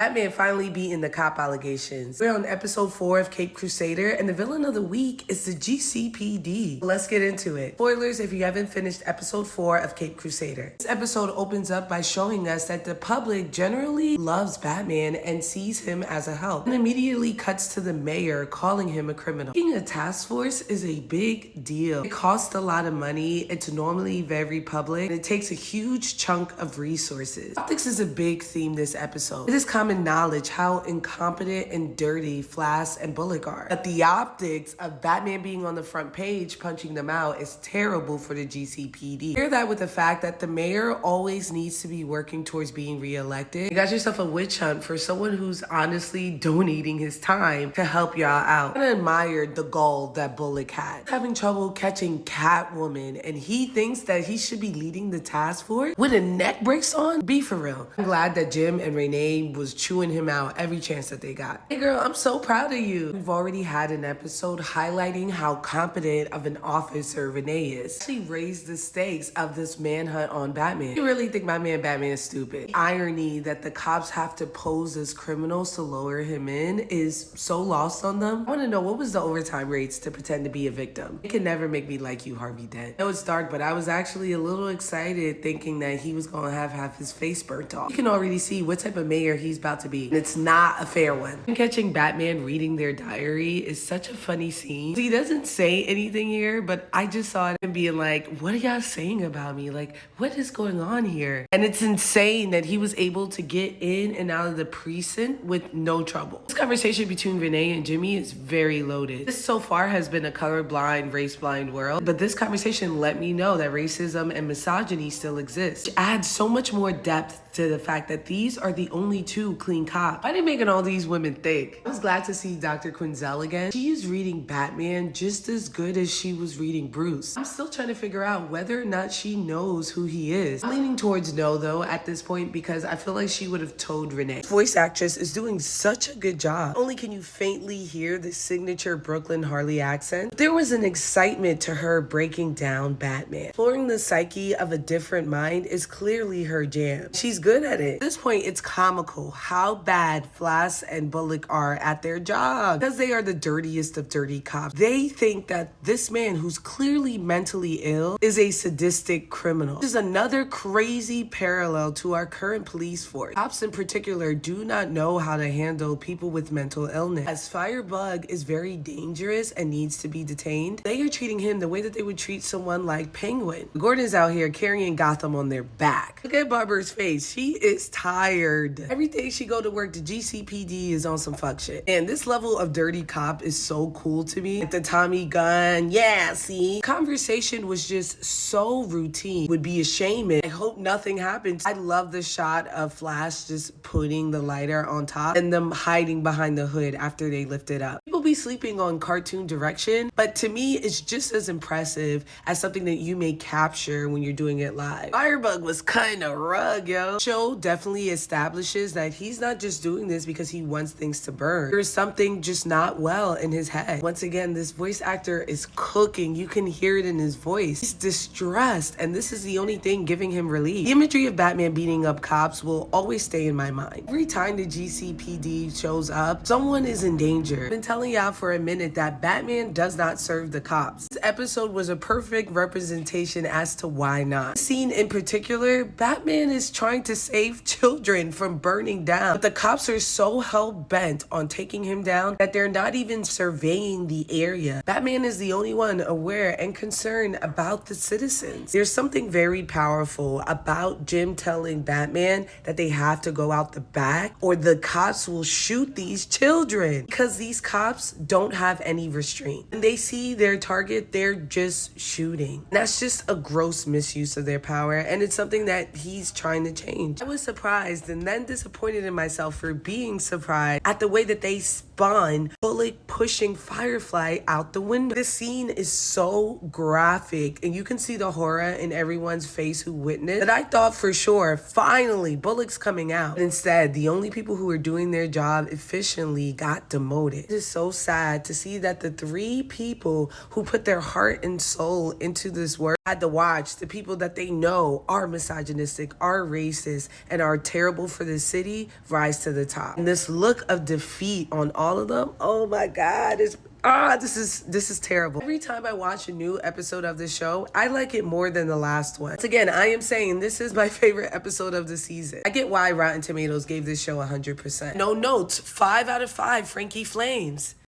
Batman finally beating the cop allegations. We're on episode 4 of Cape Crusader, and the villain of the week is the GCPD. Let's get into it. Spoilers if you haven't finished episode 4 of Cape Crusader. This episode opens up by showing us that the public generally loves Batman and sees him as a help, and immediately cuts to the mayor calling him a criminal. Being a task force is a big deal. It costs a lot of money, it's normally very public, and it takes a huge chunk of resources. Optics is a big theme this episode. It is common knowledge how incompetent and dirty Flash and Bullock are. But the optics of Batman being on the front page punching them out is terrible for the GCPD. Pair that with the fact that the mayor always needs to be working towards being reelected. You got yourself a witch hunt for someone who's honestly donating his time to help y'all out. I admired the gall that Bullock had. Having trouble catching Catwoman, and he thinks that he should be leading the task force with a neck brace on? Be for real. I'm glad that Jim and Renee was chewing him out every chance that they got. Hey girl, I'm so proud of you. We've already had an episode highlighting how competent of an officer Renee is. She raised the stakes of this manhunt on Batman. You really think my man Batman is stupid? The irony that the cops have to pose as criminals to lower him in is so lost on them. I want to know, what was the overtime rates to pretend to be a victim? It can never make me like you, Harvey D. I know it's dark, but I was actually a little excited thinking that he was gonna have half his face burnt off. You can already see what type of mayor he's about to be. And it's not a fair one. Catching Batman reading their diary is such a funny scene. He doesn't say anything here, but I just saw it and being like, what are y'all saying about me? Like, what is going on here? And it's insane that he was able to get in and out of the precinct with no trouble. This conversation between Renee and Jimmy is very loaded. This so far has been a colorblind, race-blind world, but this conversation let me know that racism and misogyny still exist. It adds so much more depth to the fact that these are the only two clean cops. Why are they making all these women thick? I was glad to see Dr. Quinzel again. She is reading Batman just as good as she was reading Bruce. I'm still trying to figure out whether or not she knows who he is. I'm leaning towards no though at this point because I feel like she would have told Renee. Voice actress is doing such a good job. Not only can you faintly hear the signature Brooklyn Harley accent, there was an excitement to her breaking down Batman. Exploring the psyche of a different mind is clearly her jam. She's good at it. At this point, it's comical how bad Flash and Bullock are at their job because they are the dirtiest of dirty cops. They think that this man who's clearly mentally ill is a sadistic criminal. This is another crazy parallel to our current police force. Cops in particular do not know how to handle people with mental illness. As Firebug is very dangerous and needs to be detained, they are treating him the way that they would treat someone like Penguin. Gordon's out here carrying Gotham on their back. Look at Barbara's face. She is tired. Every day she go to work, the GCPD is on some fuck shit. And this level of dirty cop is so cool to me. Like the Tommy gun, yeah, see? Conversation was just so routine. Would be ashamed. I hope nothing happens. I love the shot of Flash just putting the lighter on top and them hiding behind the hood after they lift it up. People be sleeping on cartoon direction, but to me, it's just as impressive as something that you may capture when you're doing it live. Firebug was kind of rug, yo. Show definitely establishes that he's not just doing this because he wants things to burn. There's something just not well in his head. Once again, this voice actor is cooking. You can hear it in his voice. He's distressed, and this is the only thing giving him relief. The imagery of Batman beating up cops will always stay in my mind. Every time the GCPD shows up, someone is in danger. I've been telling y'all for a minute that Batman does not serve the cops. This episode was a perfect representation as to why not. This scene in particular, Batman is trying to save children from burning down, but the cops are so hell-bent on taking him down that they're not even surveying the area. Batman is the only one aware and concerned about the citizens. There's something very powerful about Jim telling Batman that they have to go out the back or the cops will shoot these children, because these cops don't have any restraint. When they see their target, they're just shooting. And that's just a gross misuse of their power, and it's something that he's trying to change. I was surprised and then disappointed in myself for being surprised at the way that they spun Bullock pushing Firefly out the window. This scene is so graphic, and you can see the horror in everyone's face who witnessed that I thought for sure, finally, Bullock's coming out. But instead, the only people who were doing their job efficiently got demoted. It is so sad to see that the 3 people who put their heart and soul into this work Had to watch the people that they know are misogynistic, are racist, and are terrible for the city rise to the top. And this look of defeat on all of them, oh my God, this is terrible. Every time I watch a new episode of this show, I like it more than the last one. Once again, I am saying this is my favorite episode of the season. I get why Rotten Tomatoes gave this show 100%. No notes, 5 out of 5 Frankie Flames.